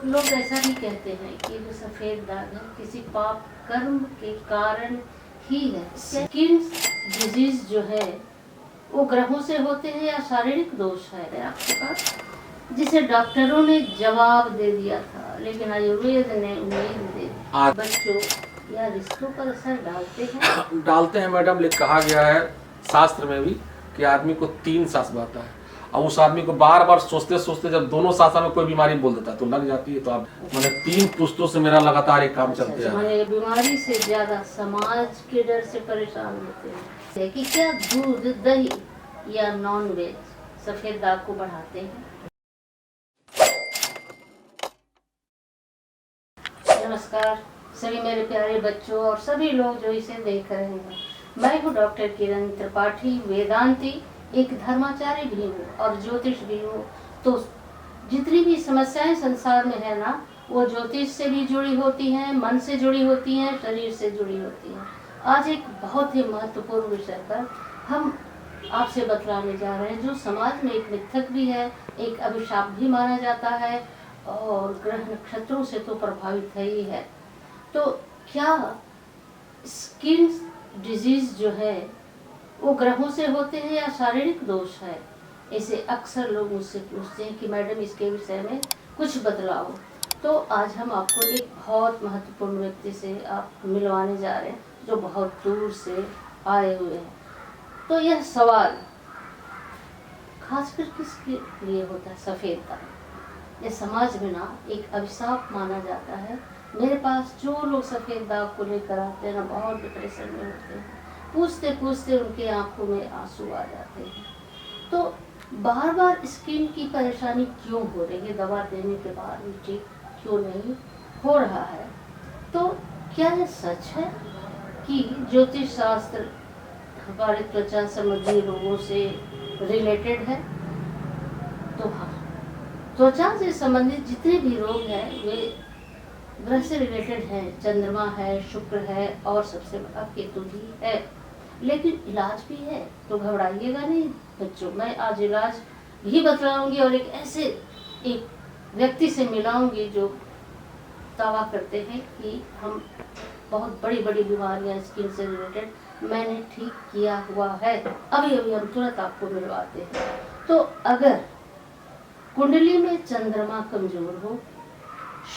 लोग ऐसा भी कहते हैं कि जो सफेद दाग है किसी पाप कर्म के कारण ही है। स्किन डिजीज जो है वो ग्रहों से होते हैं या शारीरिक दोष है आपके पास, जिसे डॉक्टरों ने जवाब दे दिया था, लेकिन आयुर्वेद ने उम्मीद दे दी। बच्चों या रिश्तों पर असर डालते हैं? डालते हैं मैडम। कहा गया है शास्त्र में भी कि आदमी को 3 सांस बहता है। अब उस आदमी को बार बार सोचते सोचते जब दोनों सांसा में कोई बीमारी बोल देता है तो लग जाती है। तो आप मैंने 3 पुस्तों से मेरा लगातार एक काम चलते हैं। बीमारी से ज्यादा समाज के डर से परेशान होते हैं कि क्या दूध, दही या नॉन वेज सफेद दाग को बढ़ाते हैं? नमस्कार सभी मेरे प्यारे बच्चों और सभी लोग जो इसे देख रहे हैं। मैं हूँ डॉक्टर किरण त्रिपाठी, वेदांती, एक धर्माचार्य भी हूँ और ज्योतिष भी हूँ। तो जितनी भी समस्याएं संसार में है ना, वो ज्योतिष से भी जुड़ी होती हैं, मन से जुड़ी होती हैं, शरीर से जुड़ी होती हैं। आज एक बहुत ही महत्वपूर्ण विषय पर हम आपसे बतलाने जा रहे हैं, जो समाज में एक मिथक भी है, एक अभिशाप भी माना जाता है और ग्रह नक्षत्रों से तो प्रभावित है ही है। तो क्या स्किन डिजीज जो है वो ग्रहों से होते हैं या शारीरिक दोष है? इसे अक्सर लोग मुझसे पूछते हैं कि मैडम इसके विषय में कुछ बतलाओ। तो आज हम आपको एक बहुत महत्वपूर्ण व्यक्ति से आप मिलवाने जा रहे हैं जो बहुत दूर से आए हुए हैं। तो यह सवाल खासकर किसके लिए होता है? सफेद दाग। यह समाज में ना एक अभिशाप माना जाता है। मेरे पास जो लोग सफेद दाग को लेकर आते हैं ना, बहुत डिप्रेशन में होते हैं। पूछते पूछते उनके आंखों में आंसू आ जाते हैं। तो बार बार स्किन की परेशानी क्यों हो रही है? दवा देने के बाद भी ठीक क्यों नहीं हो रहा है? तो क्या यह सच है कि ज्योतिष शास्त्र हमारे त्वचा संबंधी रोगों से रिलेटेड है? तो हाँ, त्वचा से संबंधित जितने भी रोग हैं वे ग्रह से रिलेटेड है। चंद्रमा है, शुक्र है और सबसे बड़ा केतु भी है। लेकिन इलाज भी है, तो घबराइएगा नहीं बच्चों। मैं आज इलाज भी बतलाऊंगी और एक व्यक्ति से मिलाऊंगी जो दावा करते हैं कि हम बहुत बड़ी बड़ी बीमारियां स्किन से रिलेटेड मैंने ठीक किया हुआ है। अभी अभी हम तुरंत आपको मिलवाते हैं। तो अगर कुंडली में चंद्रमा कमजोर हो,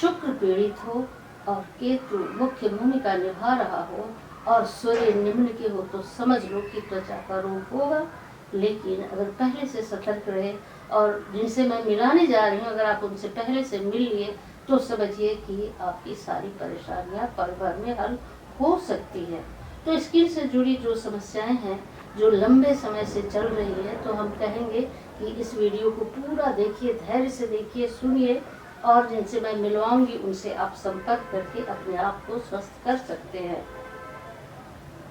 शुक्र पीड़ित हो और केतु मुख्य भूमिका निभा रहा हो और सूर्य निम्न के हो, तो समझ लो कि त्वचा का रोग होगा। लेकिन अगर पहले से सतर्क रहे और जिनसे मैं मिलाने जा रही हूँ, अगर आप उनसे पहले से मिल लिए तो समझिए कि आपकी सारी परेशानियां पल भर में हल हो सकती है। तो स्किन से जुड़ी जो समस्याएं हैं जो लंबे समय से चल रही है, तो हम कहेंगे कि इस वीडियो को पूरा देखिए, धैर्य से देखिए, सुनिए और जिनसे मैं मिलवाऊंगी उनसे आप संपर्क करके अपने आप को स्वस्थ कर सकते हैं।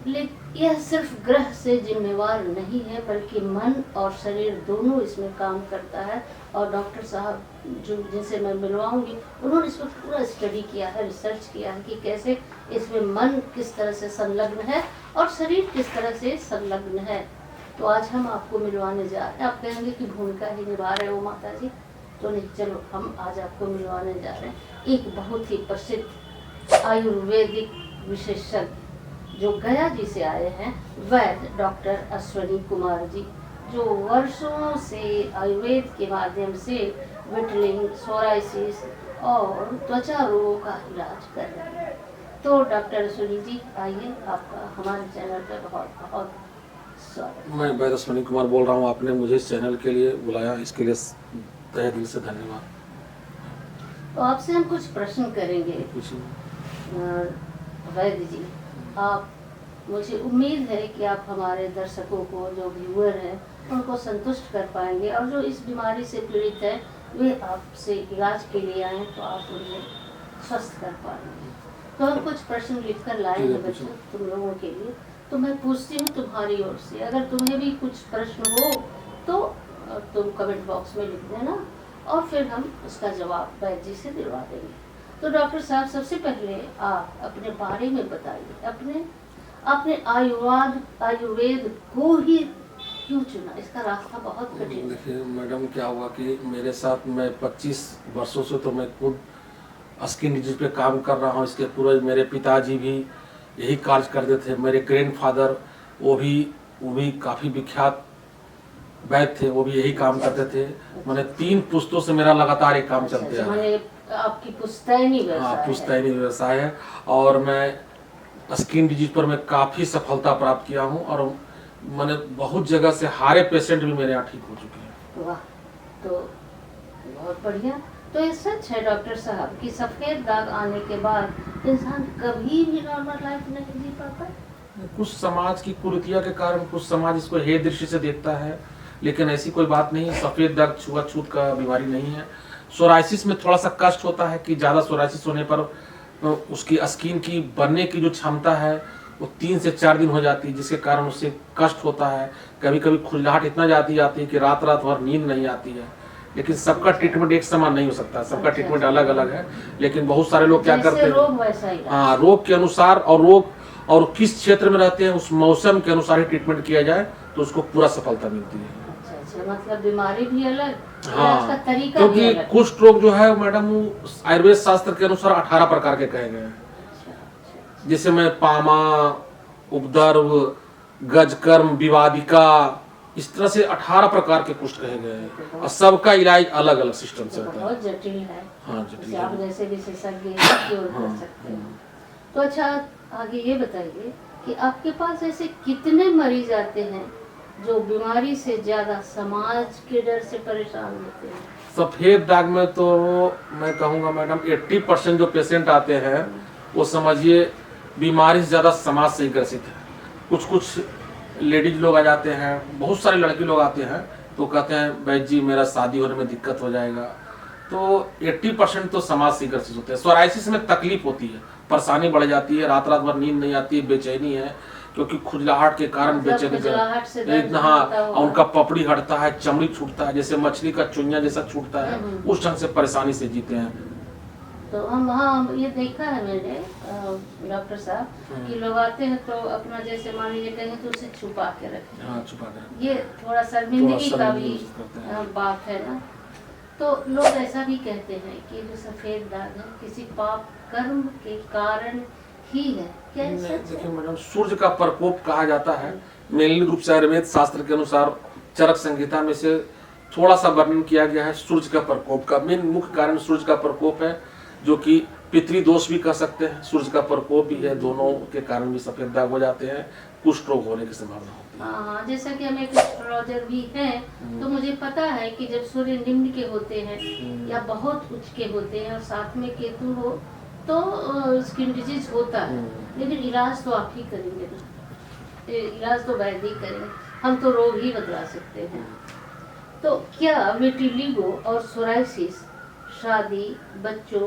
लेकिन यह सिर्फ ग्रह से जिम्मेवार नहीं है, बल्कि मन और शरीर दोनों इसमें काम करता है। और डॉक्टर साहब जो जिनसे मैं मिलवाऊंगी उन्होंने इस पर पूरा स्टडी किया है, रिसर्च किया है कि कैसे इसमें मन किस तरह से संलग्न है और शरीर किस तरह से संलग्न है। तो आज हम आपको मिलवाने जा रहे हैं। आप कहेंगे कि भूमिका ही निभा रहे हो माता जी, तो नहीं, चलो हम आज आपको मिलवाने जा रहे हैं एक बहुत ही प्रसिद्ध आयुर्वेदिक विशेषज्ञ जो गया जी से आए हैं, वैद्य डॉक्टर अश्वनी कुमार जी, जो वर्षों से आयुर्वेद के माध्यम से विटलिंग, सोराइसिस और त्वचा रोगों का इलाज कर रहे हैं। तो डॉक्टर अश्वनी जी आइए, आपका हमारे चैनल पर बहुत बहुत स्वागत। मैं वैद्य अश्वनी कुमार बोल रहा हूँ। आपने मुझे इस चैनल के लिए बुलाया, इसके लिए तहे दिल से धन्यवाद। तो आपसे हम कुछ प्रश्न करेंगे वैद्य जी। आप, मुझे उम्मीद है कि आप हमारे दर्शकों को, जो व्यूअर हैं, उनको संतुष्ट कर पाएंगे और जो इस बीमारी से पीड़ित है वे आपसे इलाज के लिए आए तो आप उन्हें स्वस्थ कर पाएंगे। तो हम कुछ प्रश्न लिखकर लाए हैं बच्चों तुम लोगों के लिए। तो मैं पूछती हूँ तुम्हारी ओर से, अगर तुम्हें भी कुछ प्रश्न हो तो तुम कमेंट बॉक्स में लिख देना और फिर हम उसका जवाब वैद्य जी से दिलवा देंगे। तो डॉक्टर साहब, सबसे पहले आप अपने बारे में बताइए। आपने आयुर्वेद को ही क्यों चुना? इसका रास्ता बहुत कठिन है। देखिए मैडम, क्या हुआ कि मेरे साथ, मैं 25 वर्षों से तो मैं खुद स्किन डिजीज पे काम कर रहा हूँ। इसके पूर्व मेरे पिताजी भी यही कार्य करते थे। मेरे ग्रैंडफादर वो भी काफ़ी विख्यात वैद्य थे, वो भी यही काम करते थे। मैंने 3 पुश्तों से मेरा लगातार एक काम चलते आ रहा है। आपकी पुश्तैनी हाँ, व्यवसाय है। पुश्तैनी व्यवसाय है और मैं स्किन डिजीज पर मैं काफ़ी सफलता प्राप्त किया हूँ और मैंने बहुत जगह से हारे पेशेंट भी मेरे यहाँ ठीक हो चुके हैं। वाह, तो बहुत बढ़िया। तो ये सच है डॉक्टर साहब कि सफेद दाग आने के बाद इंसान कभी भी नॉर्मल लाइफ नहीं जी पाता? कुछ समाज की कुरीतियां के कारण कुछ समाज इसको हे दृष्टि से देखता है, लेकिन ऐसी कोई बात नहीं है। सफेद दाग छुआछूत का बीमारी नहीं है। सोराइसिस में थोड़ा सा कष्ट होता है कि ज़्यादा सोराइसिस होने पर उसकी स्किन की बनने की जो क्षमता है वो 3 से 4 दिन हो जाती है, जिसके कारण उससे कष्ट होता है। कभी कभी खुजलाहट इतना जाती है कि रात रात भर नींद नहीं आती है। लेकिन सबका ट्रीटमेंट एक समान नहीं हो सकता, सबका ट्रीटमेंट अलग अलग है। लेकिन बहुत सारे लोग क्या करते हैं, रोग वैसा ही हाँ, रोग के अनुसार और रोग और किस क्षेत्र में रहते हैं उस मौसम के अनुसार ही ट्रीटमेंट किया जाए तो उसको पूरा सफलता मिलती है। अच्छा, मतलब बीमारी भी अलग, हाँ, का तरीका क्योंकि भी अलग। कुष्ठ रोग जो है मैडम, आयुर्वेद शास्त्र के अनुसार 18 प्रकार के कहे गए हैं। जैसे में पामा, उपद्रव, गजकर्म, विवादिका, इस तरह से 18 प्रकार के कुष्ठ कहे गए हैं और सबका इलाज अलग अलग सिस्टम से होता है। बहुत जटिल है। हाँ, जटिल आप है। जैसे विशेषज्ञ कर सकते हैं। तो अच्छा, आगे ये बताइए कि आपके पास ऐसे कितने मरीज आते हैं जो बीमारी से ज्यादा समाज के डर से परेशान होते हैं? सफेद दाग में तो मैं कहूँगा मैडम 80% जो पेशेंट आते हैं वो समझिए बीमारी से ज़्यादा समाज से ही ग्रसित है। कुछ लेडीज लोग आ जाते हैं, बहुत सारे लड़के लोग आते हैं तो कहते हैं वैद्य जी मेरा शादी होने में दिक्कत हो जाएगा। तो 80% तो समाज से ग्रसित होते हैं। सोराइसिस में तकलीफ होती है, परेशानी बढ़ जाती है, रात रात भर नींद नहीं आती है, बेचैनी है क्योंकि खुजलाहट के कारण बेचैनी। हाँ, और उनका पपड़ी हटता है, चमड़ी छूटता है, जैसे मछली का चुनिया जैसा छूटता है, उस ढंग से परेशानी से जीते हैं। तो हम हाँ ये देखा है मैंने डॉक्टर साहब कि लोग आते हैं तो अपना जैसे मान लीजिए कहीं तो उसे छुपा के रखें। हाँ, छुपा के ये थोड़ा शर्मिंदगी का भी बात है ना। तो लोग ऐसा भी कहते हैं कि जो सफेद दाग है किसी पाप कर्म के कारण ही है, क्या सच है? देखिए मैडम, सूर्य का प्रकोप कहा जाता है। मेनली रूप से आयुर्वेद शास्त्र के अनुसार चरक संहिता में से थोड़ा सा वर्णन किया गया है सूर्य का प्रकोप का। मेन मुख्य कारण सूर्य का प्रकोप है, जो कि पितृदोष भी कह सकते हैं, सूर्य का प्रकोप भी है। दोनों के कारण भी सफेद दाग हो जाते हैं, कुष्ठ रोग होने की संभावना होती है। हाँ, जैसा कि हम एक एस्ट्रोलॉजर भी हैं तो मुझे पता है कि जब सूर्य निम्न के होते हैं या बहुत उच्च के होते हैं और साथ में केतु हो तो स्किन डिजीज होता है। लेकिन इलाज तो आप ही करेंगे ना, इलाज तो वैद्य ही करेंगे, हम तो रोग ही बदला सकते हैं। तो क्या विटिलिगो और सोराइसिस शादी, बच्चों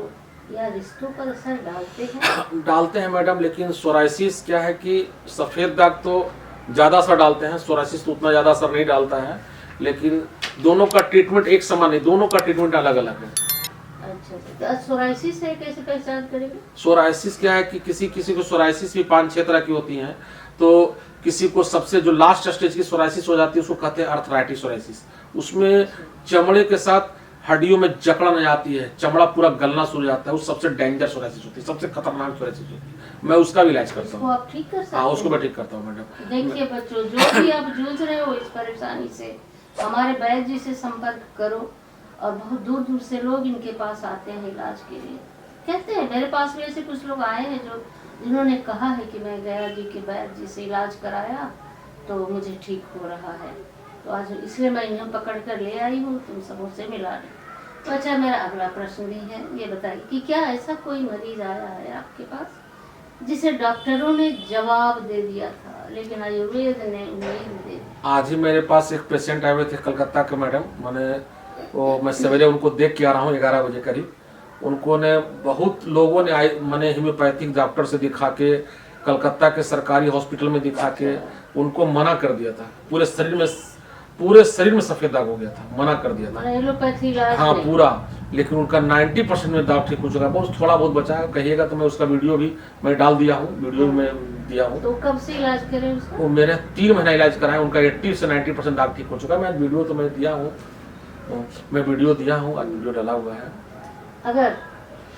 या रिश्तों पर असर डालते हैं? डालते हैं मैडम, लेकिन सोराइसिस क्या है कि सफेद दाग तो ज़्यादा असर डालते हैं, सोराइसिस तो उतना ज़्यादा असर नहीं डालता है। लेकिन दोनों का ट्रीटमेंट एक समान नहीं, दोनों का ट्रीटमेंट अलग अलग है। अच्छा, तो सोराइसिस है कैसे पहचान करेंगे? सोराइसिस क्या है कि किसी को सोराइसिस भी 5-6 तरह की होती हैं। तो किसी को सबसे जो लास्ट स्टेज की सोराइसिस हो जाती है उसको कहते हैं अर्थराइटिस सोराइसिस। उसमें चमड़े के साथ हड्डियों में जकड़न आती है, चमड़ा पूरा गलना शुरू हो जाता है, वो सबसे डेंजर सोराइसिस होती है, सबसे खतरनाक सोराइसिस होती है। मैं उसका भी इलाज करता हूँ। आप ठीक कर सकते हैं? हाँ, उसको मैं ठीक करता हूँ मैडम। देखिए बच्चों, जो भी आप जूझ रहे हो इस परेशानी से, हमारे वैद्य जी से संपर्क करो। और बहुत दूर दूर से लोग इनके पास आते हैं इलाज के लिए। कहते हैं, मेरे पास भी ऐसे कुछ लोग आए हैं जिन्होंने कहा है कि मैं गया जी के वैद्य जी से इलाज कराया तो मुझे ठीक हो रहा है। तो आज इसलिए मैं इन्हें पकड़ कर ले आई हूँ तुम सबों से मिलाने। तो अच्छा, मेरा अगला प्रश्न भी है, ये बताइए कि क्या ऐसा कोई मरीज आया है आपके पास जिसे डॉक्टरों ने जवाब दे दिया था लेकिन आयुर्वेद ने उम्मीद दे दी? आज ही मेरे पास एक पेशेंट आए हुए थे कलकत्ता के मैडम। मैं सवेरे उनको देख के आ रहा हूँ 11 बजे करीब। उनको ने बहुत लोगों ने मैंने होम्योपैथिक डॉक्टर से दिखा के, कलकत्ता के सरकारी हॉस्पिटल में दिखा के उनको मना कर दिया था। पूरे शरीर में सफेद दाग हो गया था, मना कर दिया था। एलोपैथी इलाज हाँ, नहीं। पूरा लेकिन उनका 90% में दाग ठीक हो चुका है। बहुत थोड़ा बहुत बचा है, कहिएगा तो मैं उसका वीडियो भी मैं डाल दिया हूँ, वीडियो भी मैं दिया हूँ। तो कब से इलाज करें उसका? वो मेरे 3 महीना इलाज कराए, उनका 80 से 90% दाग ठीक हो चुका है। मैं वीडियो तो मैं दिया हूँ, मैं वीडियो दिया हूँ, आज वीडियो डाला हुआ है। अगर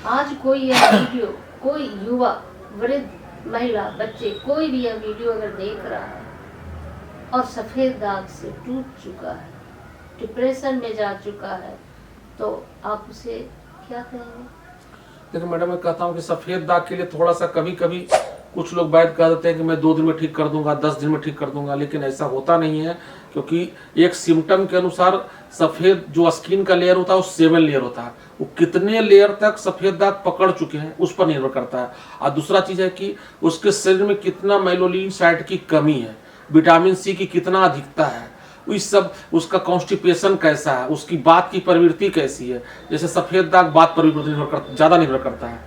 आज कोई यह वीडियो, कोई युवा, वृद्ध, महिला, बच्चे, कोई भी यह वीडियो अगर देख रहा है और सफेद दाग से टूट चुका है, डिप्रेशन में जा चुका है, तो आप उसे क्या कहेंगे? देखिए मैडम, मैं कहता हूँ कि सफेद दाग के लिए थोड़ा सा कभी कभी कुछ लोग वैद्य कह देते हैं कि मैं 2 दिन में ठीक कर दूंगा, 10 दिन में ठीक कर दूंगा, लेकिन ऐसा होता नहीं है। क्योंकि एक सिम्टम के अनुसार सफेद जो स्किन का लेयर होता है वो 7 लेयर होता है, वो कितने लेयर तक सफेद दाग पकड़ चुके हैं उस पर निर्भर करता है। और दूसरा चीज है कि उसके शरीर में कितना मेलानिन साइट की कमी है, विटामिन सी की कितना अधिकता है, इस सब, उसका कॉन्स्टिपेशन कैसा है, उसकी बात की प्रवृत्ति कैसी है। जैसे सफेद दाग बात प्रवृत्ति पर ज्यादा निर्भर करता है,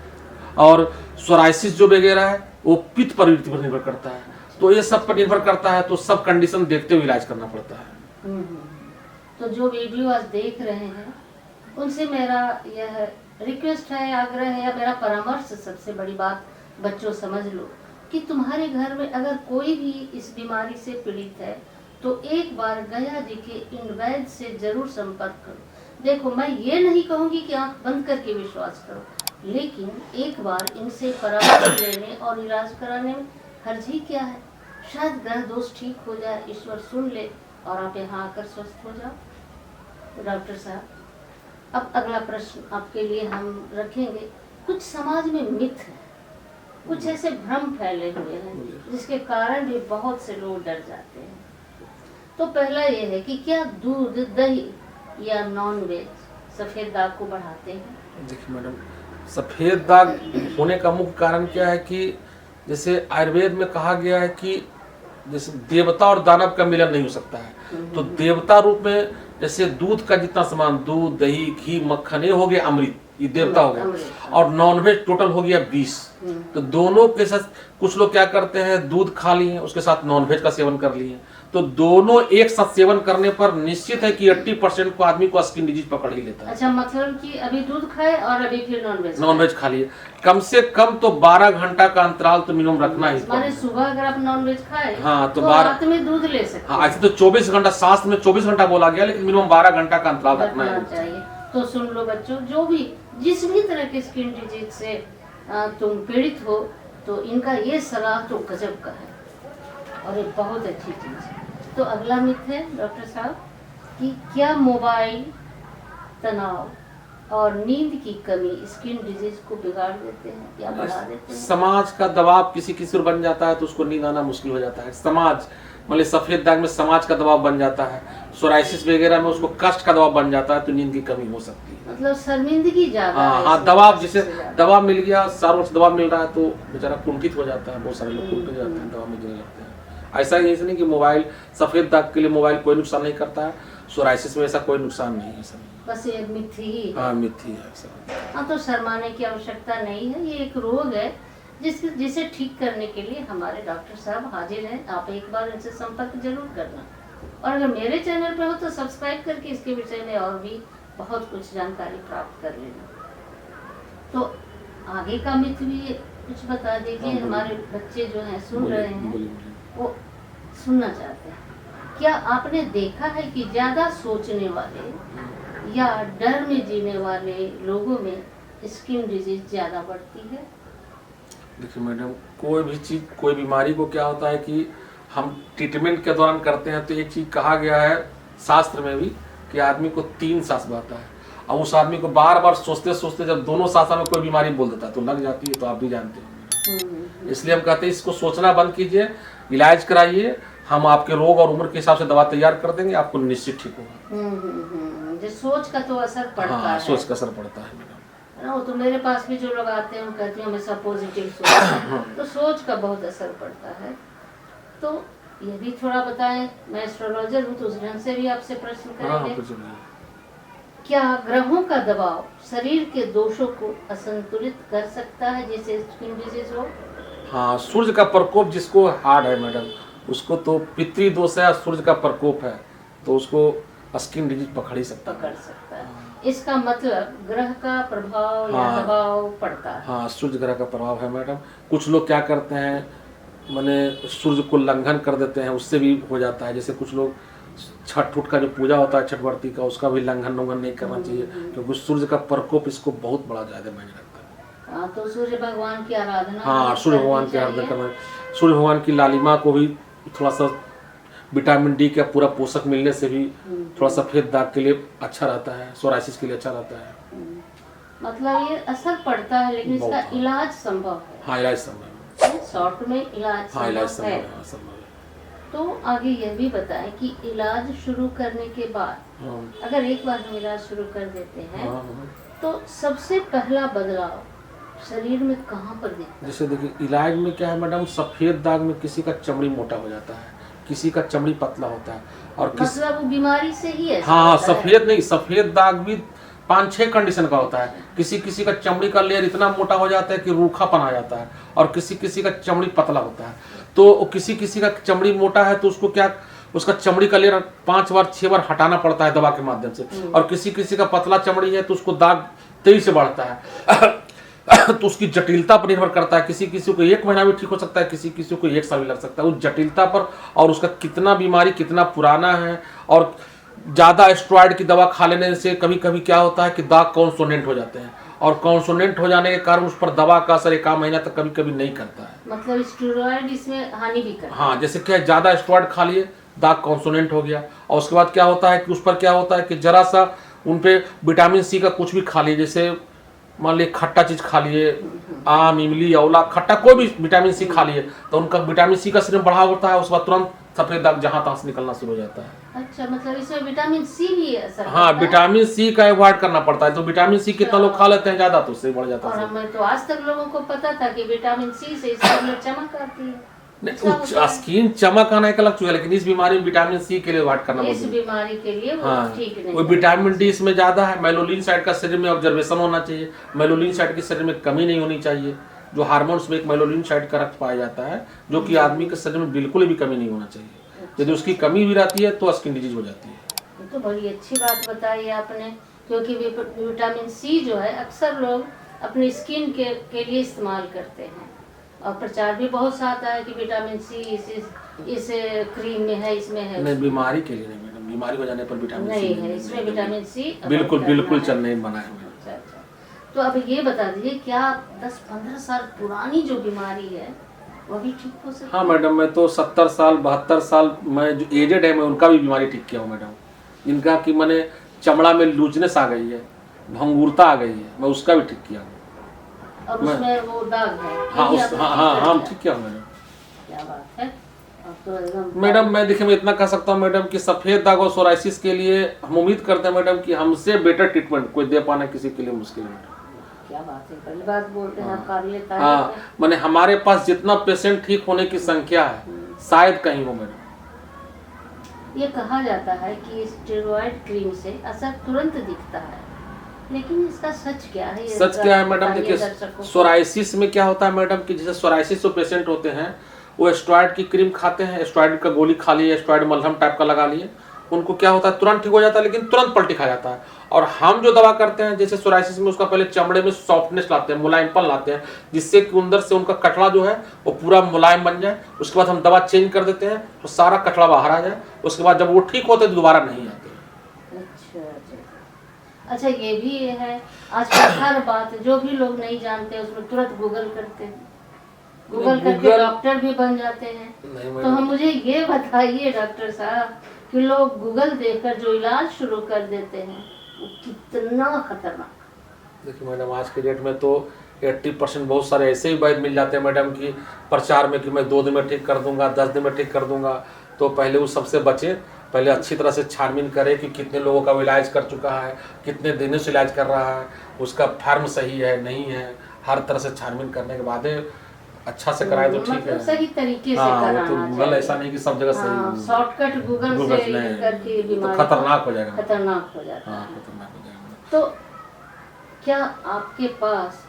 और सोराइसिस जो वगैरह है वो पित्त प्रवृत्ति पर निर्भर करता है। तो ये सब पर निर्भर करता है, तो सब कंडीशन देखते हुए इलाज करना पड़ता है। तो जो वीडियो आज देख रहे हैं उनसे मेरा यह रिक्वेस्ट है, आग्रह है, या मेरा परामर्श, सबसे बड़ी बात बच्चों समझ लो कि तुम्हारे घर में अगर कोई भी इस बीमारी से पीड़ित है तो एक बार गया जी के इन वैद्य से जरूर संपर्क करो। देखो, मैं ये नहीं कहूंगी कि आंख बंद करके विश्वास करो, लेकिन एक बार इनसे परामर्श लेने और इलाज कराने में हर्ज ही क्या है। शायद ग्रह दोष ठीक हो जाए, ईश्वर सुन ले और आप यहाँ आकर स्वस्थ हो जाओ। तो डॉक्टर साहब, अब अगला प्रश्न आपके लिए हम रखेंगे। कुछ समाज में मिथ है, कुछ ऐसे भ्रम फैले हुए हैं जिसके कारण भी बहुत से लोग डर जाते हैं। तो पहला ये है कि क्या दूध, दही या नॉन वेज सफेद दाग को बढ़ाते हैं? देखिए मैडम, सफेद दाग होने का मुख्य कारण क्या है कि जैसे आयुर्वेद में कहा गया है कि जैसे देवता और दानव का मिलन नहीं हो सकता है। तो देवता रूप में जैसे दूध का जितना सामान, दूध, दही, घी, मक्खन, ये हो गया अमृत, ये देवता हो गया, और नॉनवेज टोटल हो गया 20। तो दोनों के साथ कुछ लोग क्या करते हैं, दूध खा लिए, उसके साथ नॉनवेज का सेवन कर लिए, तो दोनों एक साथ सेवन करने पर निश्चित है कि 80% को आदमी को स्किन डिजीज पकड़ ही लेता है। अच्छा, मतलब कि अभी दूध खाए और अभी फिर नॉनवेज खा लिए, कम से कम तो 12 घंटा का अंतराल तो मिनिमम रखना ही। माने सुबह अगर आप नॉनवेज खाए तो रात में दूध ले सकते हैं। हाँ, ऐसे तो 24 घंटा, शास्त्र में 24 घंटा बोला गया, लेकिन मिनिमम 12 घंटा का अंतराल रखना चाहिए। तो सुन लो बच्चों, जो भी जिस भी तरह के स्किन डिजीज से तुम पीड़ित हो, तो इनका ये सलाह तो गजब का है और ये बहुत अच्छी चीज है। तो अगला मिथ है डॉक्टर साहब कि क्या मोबाइल, तनाव और नींद की कमी स्किन डिजीज को बिगाड़ देते हैं या बढ़ा देते हैं? समाज का दबाव किसी किसी पर बन जाता है तो उसको नींद आना मुश्किल हो जाता है। समाज मतलब सफेद दाग में समाज का दबाव बन जाता है, सोराइसिस वगैरह में उसको कष्ट का दबाव बन जाता है, तो नींद की कमी हो सकती है। मतलब शर्मिंदगी ज्यादा है। हाँ, दबाव, जैसे दबाव मिल गया, सारों से दबाव मिल रहा है तो बेचारा कुंठित हो जाता है। बहुत सारे लोग कुंठित हो जाते हैं, दबाव में गिरने लगते हैं। ऐसा ही नहीं कि मोबाइल, सफेद दाग के लिए मोबाइल कोई नुकसान नहीं करता है, सोराइसिस में ऐसा कोई नुकसान नहीं है। बस ये मिथ ही है। हाँ, मिथ ही है। हाँ, तो शर्माने की आवश्यकता नहीं है। ये एक रोग है जिसे ठीक करने के लिए हमारे डॉक्टर साहब हाजिर हैं। आप एक बार इनसे संपर्क जरूर करना, और अगर मेरे चैनल पे हो तो सब्सक्राइब करके इसके विषय में और भी बहुत कुछ जानकारी प्राप्त कर लेना। तो आगे का मिथ भी कुछ बता दीजिए। हमारे बच्चे जो हैं सुन रहे हैं, वो सुनना चाहते हैं। क्या आपने देखा है कि ज्यादा सोचने वाले या डर में जीने वाले लोगों में स्किन डिजीज ज्यादा बढ़ती है? देखिए मैडम, कोई भी चीज, कोई बीमारी को क्या होता है कि हम ट्रीटमेंट के दौरान करते हैं, तो एक चीज कहा गया है शास्त्र में भी कि आदमी को 3 सांस बहता है, और उस आदमी को बार बार सोचते सोचते जब दोनों सांसों में कोई बीमारी बोल देता है तो लग जाती है। तो आप भी जानते हैं, इसलिए हम कहते हैं इसको सोचना बंद कीजिए, इलाज कराइए, हम आपके रोग और उम्र के हिसाब से दवा तैयार कर देंगे, आपको निश्चित ठीक होगा। जो सोच का तो असर पड़ता है। सोच का असर पड़ता है मैडम। वो तो मेरे पास भी जो लोग आते हैं वो कहते हैं हमेशा पॉजिटिव सोच, तो सोच का बहुत असर पड़ता है। तो ये भी थोड़ा बताएं, मैं एस्ट्रोलॉजर हूँ तो उस ढंग से भी आपसे प्रश्न करेंगे। क्या ग्रहों का दबाव शरीर के दोषों को असंतुलित कर सकता है जिससे स्किन डिजीज हो? हाँ, सूर्य का प्रकोप जिसको हार्ड है मैडम, उसको तो पितृदोष है, सूर्य का प्रकोप है, तो उसको स्किन डिजीज पकड़ ही सकता है। इसका मतलब ग्रह का प्रभाव या हाँ। दबाव पड़ता है। हाँ, सूर्य ग्रह का प्रभाव है मैडम। कुछ लोग क्या करते हैं, माने सूर्य को उल्लंघन कर देते हैं, उससे भी हो जाता है। जैसे कुछ लोग छठ उठ का जो पूजा होता है छठ व्रती का, उसका भी लंघन उंघन नहीं करना चाहिए, क्योंकि सूर्य का प्रकोप इसको बहुत बड़ा ज्यादा मायने रखता है। हाँ, तो सूर्य भगवान की आराधना हाँ, सूर्य भगवान की करनी आराधना चाहिए। करना, सूर्य भगवान की लालिमा को भी थोड़ा सा विटामिन डी का पूरा पोषक मिलने से भी थोड़ा सफेद दाग के लिए अच्छा रहता है, सोराइसिस के लिए अच्छा रहता है। मतलब ये असर पड़ता है, लेकिन इसका बहुत। इलाज संभव है। हाँ, इलाज संभव है। शॉर्ट में इलाज हाँ, इलाज संभव संभव है। है। हाँ, संभव है। तो आगे यह भी बताएं कि इलाज शुरू करने के बाद, हाँ, अगर एक बार हम इलाज शुरू कर देते हैं, हाँ, हाँ। तो सबसे पहला बदलाव शरीर में कहाँ पर दिखता है? जैसे देखिए, इलाज में क्या है मैडम, सफेद दाग में किसी का चमड़ी मोटा हो जाता है, किसी का चमड़ी पतला होता है, और मतलब वो बीमारी से ही ऐसा हाँ, होता है। सफेद नहीं, सफेद दाग भी 5-6 कंडीशन का होता है। किसी किसी का चमड़ी का लेयर इतना मोटा हो जाता है कि रूखापन आ जाता है, और किसी किसी का चमड़ी पतला होता है। तो किसी किसी का चमड़ी मोटा है तो उसको क्या, उसका चमड़ी का लेयर 5 बार 6 बार हटाना पड़ता है दवा के माध्यम से, और किसी किसी का पतला चमड़ी है तो उसको दाग तेजी से बढ़ता है। तो उसकी जटिलता पर निर्भर करता है, किसी किसी को 1 महीना भी ठीक हो सकता है, किसी किसी को 1 साल भी लग सकता है, उस जटिलता पर, और उसका कितना बीमारी कितना पुराना है। और ज़्यादा स्टेरॉइड की दवा खा लेने से कभी कभी क्या होता है कि दाग कॉन्सोनेंट हो जाते हैं, और कॉन्सोनेंट हो जाने के कारण उस पर दवा का असर 1 महीना तक कभी कभी नहीं करता है। मतलब स्टेरॉइड इसमें हानि भी करता है। हाँ, जैसे क्या, ज़्यादा स्टेरॉइड खा लिए, दाग कॉन्सोनेंट हो गया, और उसके बाद क्या होता है कि उस पर क्या होता है कि जरा सा उन पे विटामिन सी का कुछ भी खा लिए, जैसे मान लीजिए खट्टा चीज खा लिए, आम, इमली, आंवला, खट्टा कोई भी विटामिन सी खा लिए, तो उनका विटामिन सी का शरीर बढ़ा होता है, उसके बाद तुरंत सफेद दाग जहां तहां से निकलना शुरू हो जाता है। अच्छा, मतलब इसमें विटामिन सी भी असर हाँ, करता है? विटामिन सी का अवॉइड करना पड़ता है, तो विटामिन सी कितना लोग खा लेते हैं ज्यादा, तो उससे बढ़ जाता और है। हमें तो आज तक लोगों को पता था कि विटामिन सी से स्किन में चमक आती है। अच्छा होता नहीं, है। स्किन चमक आना एक अलग चीज है, लेकिन इस बीमारी में विटामिन सी के लिए अवॉइड करना इस बहुत जरूरी है। बीमारी के लिए वो हाँ, ठीक नहीं वो है। विटामिन डी इसमें ज्यादा है। मेलोलिन साइड का शरीर में ऑब्जर्वेशन होना चाहिए, मेलोलिन साइड के शरीर में कमी नहीं होनी चाहिए। जो हार्मोन्स में एक मेलोलिन साइड का रक्त पाया जाता है, जो कि आदमी के शरीर में बिल्कुल भी कमी नहीं होना चाहिए। यदि उसकी कमी भी रहती है तो स्किन डिजीज हो जाती है। ये तो बड़ी अच्छी बात बताई आपने, क्योंकि विटामिन सी जो है अक्सर लोग अपनी स्किन के लिए इस्तेमाल करते हैं, और प्रचार भी बहुत सा आता है कि विटामिन सी इस क्रीम में है, इसमें है। नहीं, बीमारी के लिए नहीं मैडम, बीमारी हो जाने पर विटामिन नहीं सी है, इसमें विटामिन सी बिल्कुल बिल्कुल चल नहीं बना है मैडम। अच्छा अच्छा। तो अब ये बता दीजिए, क्या 10-15 साल पुरानी जो बीमारी है वो भी ठीक हो सकती है? हाँ मैडम, मैं तो 70 साल 72 साल, मैं जो एजेड है मैं उनका भी बीमारी ठीक किया हूँ मैडम। जिनका कि मैंने चमड़ा में लूजनेस आ गई है, भंगुरता आ गई है, मैं उसका भी ठीक किया हूँ। और उसमें वो दाग है? हाँ, ये भी उस आपने हाँ ठीक हाँ कर ठीक दिया? किया हूँ मैडम। क्या बात है। अब तो एकदम मैडम मैं देखिए, मैं इतना कह सकता हूँ मैडम कि सफेद दाग और सोराइसिस के लिए हम उम्मीद करते हैं मैडम कि हमसे बेटर ट्रीटमेंट कोई दे पाना किसी के लिए मुश्किल है मैडम। क्या बात है, पहली बात बोलते हैं आप, काबिल तारीफ हाँ, है। मैंने हमारे पास जितना पेशेंट ठीक होने की संख्या है शायद कहीं हो मैडम। ये कहा जाता है कि स्टेरॉइड क्रीम से असर तुरंत दिखता है, लेकिन इसका सच क्या है? ये सच क्या है मैडम, बताइए देखिए दर्शकों को। सोराइसिस में क्या होता है मैडम कि जैसे सोराइसिस जो पेशेंट होते हैं वो स्टेरॉइड की क्रीम खाते हैं, स्टेरॉइड का गोली खा लिए, स्टेरॉइड मलहम टाइप का लगा लिए, उनको क्या होता है तुरंत ठीक हो जाता है, लेकिन तुरंत पलटी खा जाता है। और हम जो दवा करते हैं जैसे सोराइसिस में, उसका पहले चमड़े में सॉफ्टनेस लाते हैं, मुलायमपन लाते हैं, जिससे कि अंदर से उनका कचड़ा जो है वो पूरा मुलायम बन जाए। उसके बाद हम दवा चेंज कर देते हैं तो सारा कचड़ा बाहर आ जाए। उसके बाद जब वो ठीक होते तो दोबारा नहीं आते। अच्छा, ये भी है आजकल हर बात जो भी लोग नहीं जानते उसमें तुरंत गूगल करते हैं, गूगल करके डॉक्टर भी बन जाते हैं। तो हम मुझे ये बताइए डॉक्टर साहब कि लोग गूगल देखकर जो इलाज शुरू कर देते हैं वो कितना खतरनाक। देखिए मैडम, आज के डेट में तो 80% बहुत सारे ऐसे ही वैद्य मिल जाते हैं मैडम कि प्रचार में कि मैं 2 दिन में ठीक कर दूंगा, 10 दिन में ठीक कर दूंगा। तो पहले उस सबसे बचे, पहले अच्छी तरह से छानबीन करें कि कितने लोगों का वो इलाज कर चुका है, कितने दिनों से इलाज कर रहा है, उसका फॉर्म सही है नहीं है, हर तरह से छानबीन करने के बाद अच्छा से कराए तो ठीक है। सही तरीके से हाँ, कराना तो गूगल ऐसा नहीं कि सब जगह सही, शॉर्टकट गूगल से करके तो बीमारी खतरनाक हो जाएगा। खतरनाक हो जाता हाँ, है। खतरनाक हो जाएगा। तो क्या आपके पास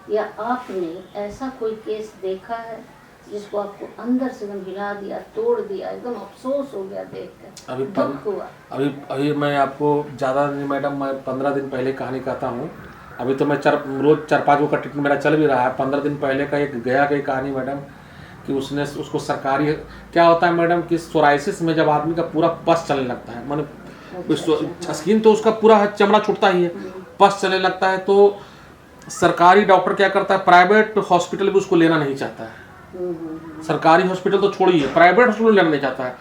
या आपने ऐसा कोई केस देखा है जिसको आपको अंदर से एकदम हिला दिया, तोड़ दिया, एकदम अफसोस हो गया देखकर, अभी दुख हुआ? अभी मैं आपको ज़्यादा नहीं मैडम, मैं 15 दिन पहले कहानी कहता हूँ। अभी तो मैं रोज 4-5 का ट्रीटमेंट मेरा चल भी रहा है। 15 दिन पहले का एक गया की कहानी मैडम, कि उसको सरकारी, क्या होता है मैडम कि सोराइसिस में जब आदमी का पूरा पस चलने लगता है, माने स्किन तो उसका पूरा चमड़ा छूटता ही है, पस चलने लगता है, तो सरकारी डॉक्टर क्या करता है, प्राइवेट हॉस्पिटल भी उसको लेना नहीं चाहता है। सरकारी हॉस्पिटल तो छोड़िए, प्राइवेट हॉस्पिटल लेना नहीं चाहता है,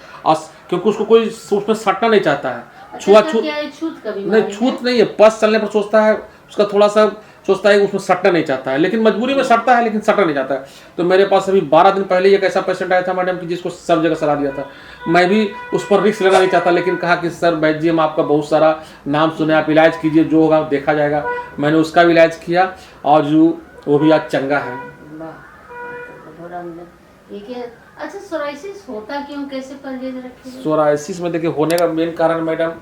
क्योंकि उसको कोई उसमें सटना नहीं चाहता है। नहीं, छूत नहीं है, पस चलने पर सोचता है, उसका थोड़ा सा सोचता है, उसमें सटना नहीं चाहता है, लेकिन मजबूरी में सटता है, लेकिन सटना नहीं चाहता है। तो मेरे पास अभी 12 दिन पहले एक ऐसा पेशेंट आया था मैडम कि जिसको सब जगह सलाह दिया था। मैं भी उस पर रिस्क लेना नहीं चाहता, लेकिन कहा कि सर वैद्य जी, हम आपका बहुत सारा नाम सुने, आप इलाज कीजिए, जो होगा देखा जाएगा। मैंने उसका भी इलाज किया और जो वो भी आज चंगा है। अच्छा, सोराइसिस होता क्यों, कैसे परहेज रखें? सोराइसिस में देखिए, होने का मेन कारण मैडम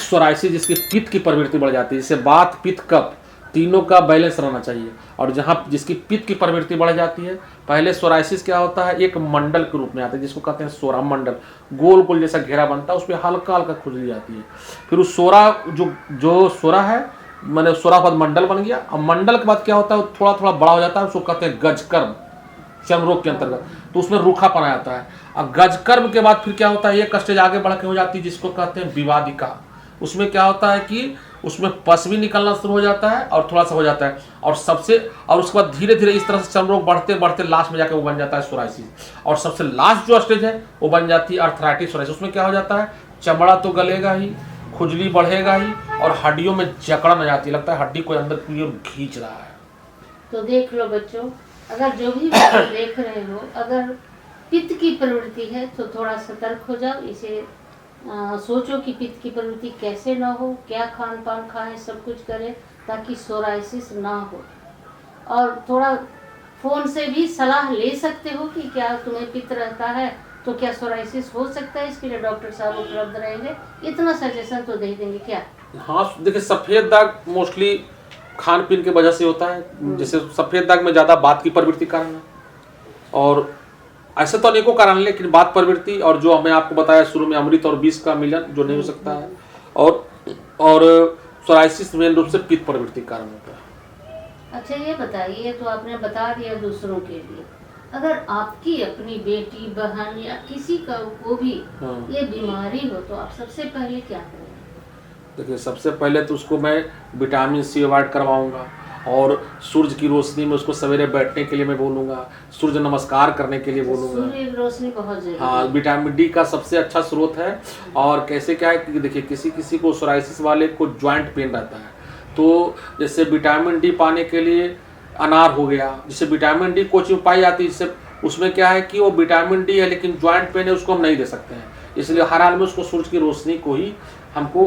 सोराइसिस जिसकी पित्त की प्रवृत्ति बढ़ जाती है, जैसे बात, पित्त, कफ, तीनों का बैलेंस रहना चाहिए। और जहाँ जिसकी पित्त की प्रवृत्ति बढ़ जाती है, पहले सोराइसिस क्या होता है, एक मंडल के रूप में आता है, जिसको कहते हैं सोरा मंडल, गोल गोल जैसा घेरा बनता है, उसमें हल्का हल्का खुजली आती है। फिर उस सोरा जो सोरा है, मैंने सोरा बाद मंडल बन गया, और मंडल के बाद क्या होता है, थोड़ा थोड़ा बड़ा हो जाता है, उसको कहते हैं गजकर्म, चर्म रोग के अंतर्गत, तो उसमें रूखापन आ जाता है। और गजकर्म के बाद फिर क्या होता है, एक स्टेज आगे बढ़ के हो जाती है, जिसको कहते हैं विवादिका। उसमें क्या होता है कि उसमें पस भी निकलना शुरू हो जाता है और थोड़ा सा हो जाता है, और उसके बाद धीरे धीरे इस तरह से चर्म रोग बढ़ते बढ़ते लास्ट में जाकर वो बन जाता है सोराइसिस। और सबसे लास्ट जो स्टेज है वो बन जाती है अर्थराइटिस सोराइसिस। उसमें क्या हो जाता है, चमड़ा तो गलेगा ही, खुजली बढ़ेगा ही, और हड्डियों में जकड़न आ जाती है, लगता है हड्डी कोई अंदर खींच रहा है। तो देख लो बच्चों, अगर जो भी देख रहे हो, अगर पित्त की प्रवृत्ति है तो थोड़ा सतर्क हो जाओ। इसे सोचो कि पित्त की प्रवृत्ति कैसे ना हो, क्या खान पान खाएं, सब कुछ करें ताकि सोराइसिस ना हो। और थोड़ा फ़ोन से भी सलाह ले सकते हो कि क्या तुम्हें पित्त रहता है तो क्या सोराइसिस हो सकता है, इसके लिए डॉक्टर साहब उपलब्ध रहेंगे, इतना सजेशन तो दे देंगे क्या? हाँ, देखिए सफ़ेद दाग मोस्टली खान पीन की वजह से होता है। जैसे सफ़ेद दाग में ज़्यादा बात की प्रवृत्ति कारण है, और ऐसे तो अनेकों कारण है, लेकिन बात प्रवृत्ति और जो हमें आपको बताया शुरू में, अमृत और विष का मिलन जो नहीं हो सकता है, और सोराइसिस मेन रूप से पित्त प्रवृत्ति कारण होता है। अच्छा, ये बताइए, तो आपने बता दिया दूसरों के लिए, अगर आपकी अपनी बेटी, बहन या किसी को भी ये बीमारी हो तो आप सबसे पहले क्या करेंगे? देखिए, सबसे पहले तो उसको मैं विटामिन सी अवॉइड करवाऊंगा, और सूरज की रोशनी में उसको सवेरे बैठने के लिए मैं बोलूँगा, सूर्य नमस्कार करने के लिए बोलूँगा। सूर्य की रोशनी बहुत जरूरी है। हाँ, विटामिन डी का सबसे अच्छा स्रोत है। और कैसे क्या है कि देखिए, किसी को सोराइसिस वाले को ज्वाइंट पेन रहता है, तो जैसे विटामिन डी पाने के लिए अनार हो गया, जिससे विटामिन डी कोई चीज़ पाई जाती है, जिससे उसमें क्या है कि वो विटामिन डी है लेकिन ज्वाइंट पेन है, उसको हम नहीं दे सकते हैं, इसलिए हर हाल में उसको सूरज की रोशनी को ही हमको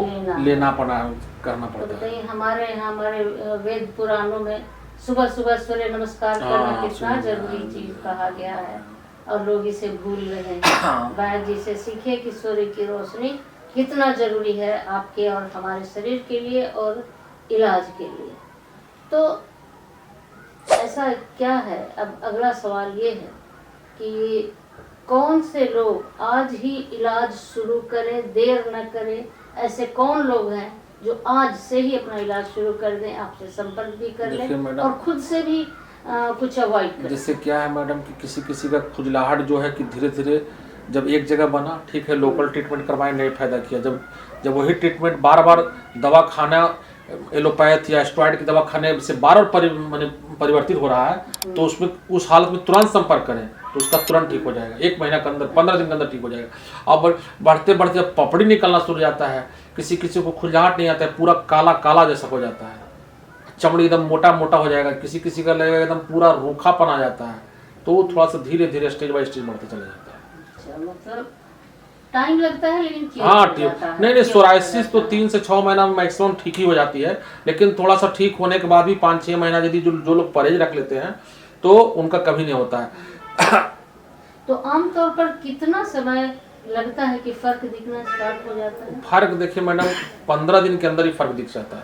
करना पड़ता है। हमारे वेद पुराणों में सुबह सुबह सूर्य नमस्कार करना कितना जरूरी चीज कहा गया है, और लोग इसे भूल रहे हैं। वैद्य जी से सीखे कि सूर्य की रोशनी कितना जरूरी है आपके और हमारे शरीर के लिए और इलाज के लिए। तो ऐसा क्या है, अब अगला सवाल ये है कि कौन से लोग आज ही इलाज शुरू करें, देर न करें, ऐसे कौन लोग हैं जो आज से ही अपना इलाज शुरू कर दें, आपसे संपर्क भी कर लें और खुद से भी कुछ अवॉइड करें? जैसे क्या है मैडम कि किसी का खुजलाहट जो है कि धीरे धीरे जब एक जगह बना, ठीक है, लोकल ट्रीटमेंट करवाए, नहीं फायदा किया, जब वही ट्रीटमेंट बार बार दवा खाना, एलोपैथ या स्टेरॉइड की दवा खाने से बार बार परिवर्तित हो रहा है, तो उसमें उस हालत में तुरंत संपर्क करें तो उसका तुरंत ठीक हो जाएगा। 1 महीना के अंदर, 15 दिन के अंदर ठीक हो जाएगा। अब बढ़ते बढ़ते जब पपड़ी निकलना शुरू हो जाता है, किसी को खुजलाहट नहीं आता है, पूरा काला काला जैसा हो जाता है, चमड़ी एकदम मोटा मोटा हो जाएगा, किसी का लगेगा एकदम पूरा रूखापन आ जाता है, तो थोड़ा सा धीरे धीरे स्टेज बाय स्टेज बढ़ते चले जाता है। मतलब टाइम लगता है, लेकिन हाँ ठीक, नहीं सोराइसिस तो 3 से 6 महीना में मैक्सिमम ठीक ही हो जाती है, लेकिन थोड़ा सा ठीक होने के बाद भी 5-6 महीना यदि जो लोग परहेज रख लेते हैं तो उनका कभी नहीं होता है। तो आमतौर पर कितना समय लगता है कि फर्क दिखना स्टार्ट हो जाता है? फर्क देखिए मैडम, 15 दिन के अंदर ही फर्क दिख जाता है,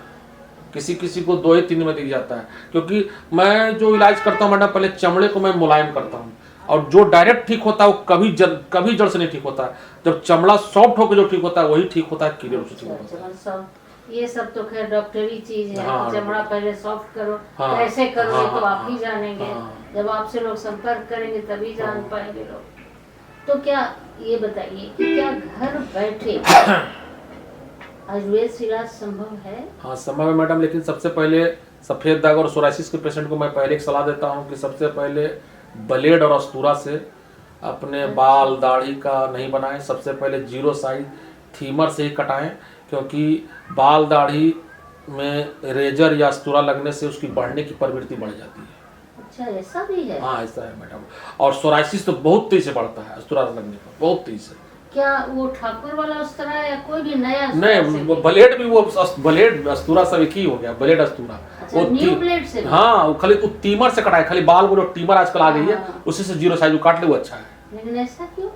किसी को 2 या 3 में दिख जाता है, क्योंकि मैं जो इलाज करता हूँ मैडम, पहले चमड़े को मैं मुलायम करता हूँ और जो डायरेक्ट ठीक होता है वो कभी जड़ से नहीं ठीक होता है। जब चमड़ा सॉफ्ट होकर जो ठीक होता है वही ठीक होता है, क्लियर से ठीक होता है। सॉफ्ट, ये सब तो खैर डॉक्टरी चीज है। हाँ, चमड़ा पहले सॉफ्ट करो, हाँ, कैसे करो हाँ, ये तो हाँ, आप ही जानेंगे। हाँ। जब आपसे लोग संपर्क करेंगे तभी जान हाँ। पाएंगे लोग। तो क्या ये बताइए कि क्या घर बैठे आयुर्वेद से इलाज संभव है? हाँ संभव है मैडम, लेकिन सबसे पहले सफेद दाग और सोराइसिस के पेशेंट को मैं पहले एक सलाह देता हूँ कि सबसे पहले ब्लेड और अस्तूरा से अपने बाल दाढ़ी का नहीं बनाएं। सबसे पहले 0 साइज थीमर से ही कटाएं, क्योंकि बाल दाढ़ी में रेजर या अस्तूरा लगने से उसकी बढ़ने की प्रवृत्ति बढ़ जाती है। अच्छा, ऐसा भी है? हाँ ऐसा है मैडम। और सोराइसिस तो बहुत तेज से बढ़ता है अस्तूरा लगने पर, बहुत तेज से। क्या वो ठाकुर वाला अस्तूरा है या कोई भी नया नहीं, वो ब्लेड भी, वो ब्लेड अस्तूरा सब एक ही हो गया, ब्लेड अस्तूरा। अच्छा, न्यू ब्लेड से? हाँ, वो खाली टीमर से कटाए, खाली बाल को जो टीमर आजकल आ गई है हाँ। उसी से 0 साइज काट ले, वो अच्छा है। लेकिन ऐसा क्यों?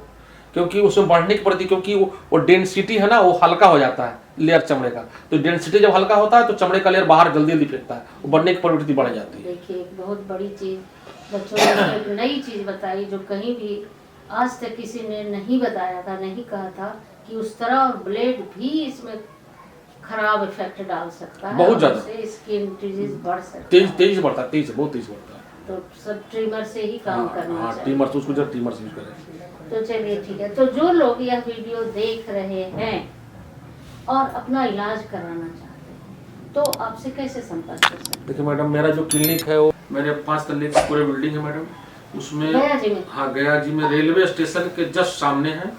क्योंकि उसमें बढ़ने की प्रति, क्योंकि वो डेंसिटी है ना, वो हल्का हो जाता है लेयर चमड़े का। तो डेंसिटी जब हल्का होता है तो चमड़े का लेयर बाहर जल्दी जल्दी फेंकता है, वो बढ़ने की प्रवृत्ति बढ़ जाती है। देखिए, एक बहुत बड़ी चीज बच्चों ने एक नई चीज बताई जो कहीं भी आज तक किसी ने नहीं बताया था, नहीं कहा था कि उस तरह और ब्लेड भी इसमें खराब इफेक्ट डाल सकता है। बहुत ज्यादा। उससे स्किन डिजीज बढ़ सकता है। तेज बढ़ता है, तेज, बहुत तेज बढ़ता है। तो सब ट्रिमर से ही काम करना हाँ, चाहिए। ट्रिमर से, उसको जब ट्रिमर से यूज करें। तो चलिए ठीक है। तो जो लोग यह वीडियो देख रहे हैं और अपना इलाज कराना चाहते हैं तो आपसे कैसे संपर्क कर सकते हैं? देखिए मैडम, मेरा जो क्लिनिक है वो मेरे 5 तल्ले की पूरे बिल्डिंग है मैडम। उसमें गया जी में? हाँ, गया जी में रेलवे स्टेशन के जस्ट सामने है।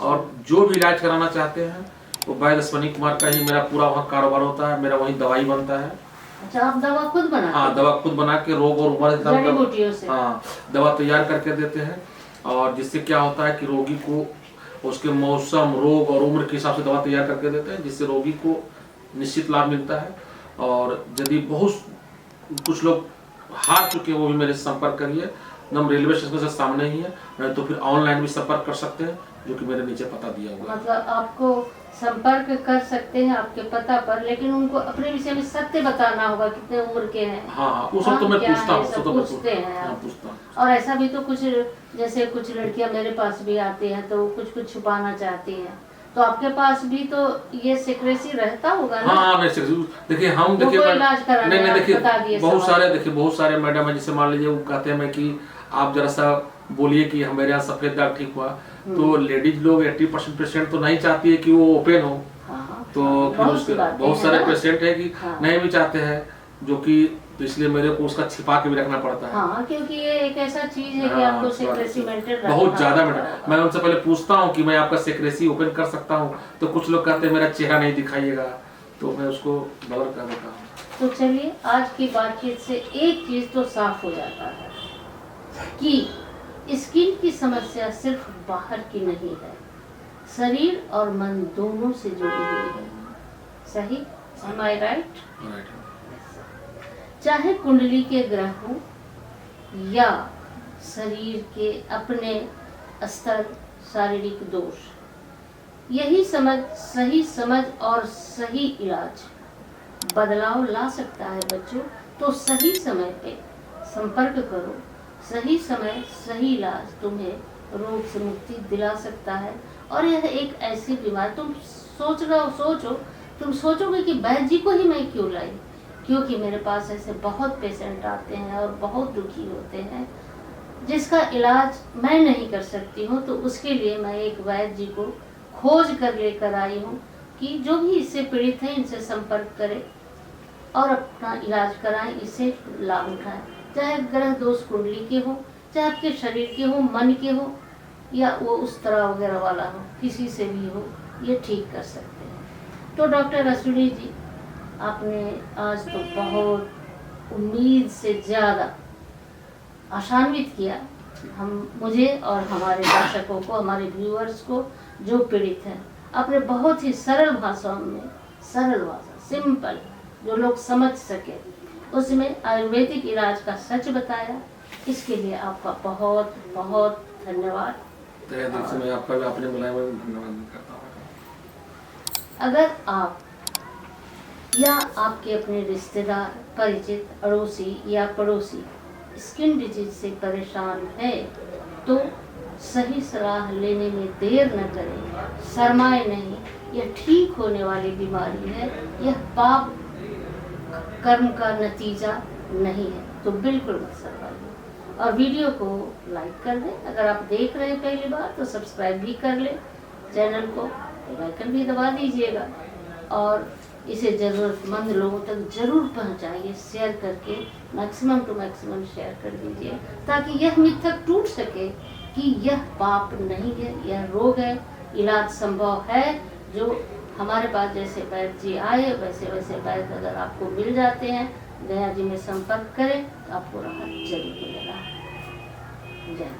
और जो भी इलाज कराना चाहते हैं वो वैद्य अश्वनी कुमार का ही मेरा पूरा वहाँ कारोबार होता है, मेरा वहीं दवाई बनता है। अच्छा, आप दवा खुद बनाते हैं? हाँ, दवा खुद बना के रोग और उम्र जड़ी बूटियों से? हाँ, दवा तैयार करके देते हैं। और जिससे क्या होता है कि रोगी को उसके मौसम, रोग और उम्र के हिसाब से दवा तैयार करके देते हैं, जिससे रोगी को निश्चित लाभ मिलता है। और यदि बहुत कुछ लोग हार चुके हैं वो भी मेरे से संपर्क करिए। नम रेलवे स्टेशन से सामने ही है, नहीं तो फिर ऑनलाइन भी संपर्क कर सकते हैं, जो कि मेरे नीचे पता दिया हुआ है। मतलब आपको संपर्क कर सकते हैं आपके पता पर, लेकिन उनको अपने विषय में सत्य बताना होगा, कितने उम्र के हैं। हाँ, वो सब तो मैं पूछता हूँ, सब तो पूछते हैं हाँ, आप। पूछता हूँ। और ऐसा भी तो कुछ, जैसे कुछ लड़कियां मेरे पास भी आती हैं तो कुछ कुछ छुपाना चाहती हैं, तो आपके पास भी तो ये सीक्रेसी रहता होगा ना? हाँ, देखिए हम इलाज कराने नहीं, आप बता दिए बहुत सारे मैडम है, जिसे मान लीजिए वो कहते हैं कि आप जरा सा बोलिए कि मेरे यहाँ सफेद दाग ठीक हुआ। तो लेडीज लोग 80% पेशेंट तो नहीं चाहती है कि वो ओपन हो। हाँ, तो फिर उसके बहुत सारे पेशेंट है कि नहीं भी चाहते हैं, जो कि तो इसलिए मेरे को उसका छिपा के भी रखना पड़ता है। हाँ, क्योंकि ये एक ऐसा चीज है कि आपको सीक्रेसी मेंटेन रखना बहुत ज्यादा होगा। मैं उनसे पहले पूछता हूँ कि मैं आपका सीक्रेसी ओपन कर सकता हूँ, तो कुछ लोग कहते हैं मेरा चेहरा नहीं दिखाइएगा, तो मैं उसको ब्लर कर देता हूँ। तो चलिए, आज की बातचीत से एक चीज तो साफ हो जाता है कि स्किन की समस्या सिर्फ बाहर की नहीं है, शरीर और मन दोनों से जुड़ी हुई है। सही? Am I right? चाहे कुंडली के ग्रह हो या शरीर के अपने स्तर, शारीरिक दोष, यही सही समझ और सही इलाज बदलाव ला सकता है बच्चों। तो सही समय पे संपर्क करो, सही समय सही इलाज तुम्हें रोग से मुक्ति दिला सकता है। और यह एक ऐसी बीमारी, तुम सोचोगे कि वैद्य जी को ही मैं क्यों लाई, क्योंकि मेरे पास ऐसे बहुत पेशेंट आते हैं और बहुत दुखी होते हैं जिसका इलाज मैं नहीं कर सकती हूँ। तो उसके लिए मैं एक वैद्य जी को खोज कर लेकर आई हूँ कि जो भी इससे पीड़ित है इनसे संपर्क करें और अपना इलाज कराएं, इससे लाभ उठाएं। चाहे ग्रह दोष कुंडली के हो, चाहे आपके शरीर के हो, मन के हो, या वो उस तरह वगैरह वाला हो, किसी से भी हो, ये ठीक कर सकते हैं। तो डॉक्टर अश्विनी जी, आपने आज तो बहुत उम्मीद से ज़्यादा आशान्वित किया मुझे और हमारे दर्शकों को, हमारे व्यूअर्स को जो पीड़ित हैं। आपने बहुत ही सरल भाषा में, सरल भाषा, सिंपल, जो लोग समझ सके, उसमें आयुर्वेदिक इलाज का सच बताया। इसके लिए आपका बहुत बहुत धन्यवाद। तहे दिल से मैं आपका भी, आपने बुलाया, मैं धन्यवाद करता हूँ। अगर आप या आपके अपने रिश्तेदार, परिचित, अड़ोसी या पड़ोसी स्किन डिजीज से परेशान है तो सही सलाह लेने में देर न करें, शर्माए नहीं। यह ठीक होने वाली बीमारी है, यह पाप कर्म का नतीजा नहीं है, तो बिल्कुल मत शर्माइए। और वीडियो को लाइक कर दें। अगर आप देख रहे हैं पहली बार तो सब्सक्राइब भी कर लें चैनल को, बेल आइकन भी दबा दीजिएगा और इसे ज़रूरतमंद लोगों तक ज़रूर पहुंचाइए। शेयर करके मैक्सिमम टू मैक्सिमम शेयर कर दीजिए ताकि यह मिथक टूट सके कि यह पाप नहीं है, यह रोग है, इलाज संभव है। जो हमारे पास जैसे वैद्य जी आए वैसे वैसे वैद्य अगर आपको मिल जाते हैं, दया जी में संपर्क करें तो आपको राहत जरूर मिलेगा। जय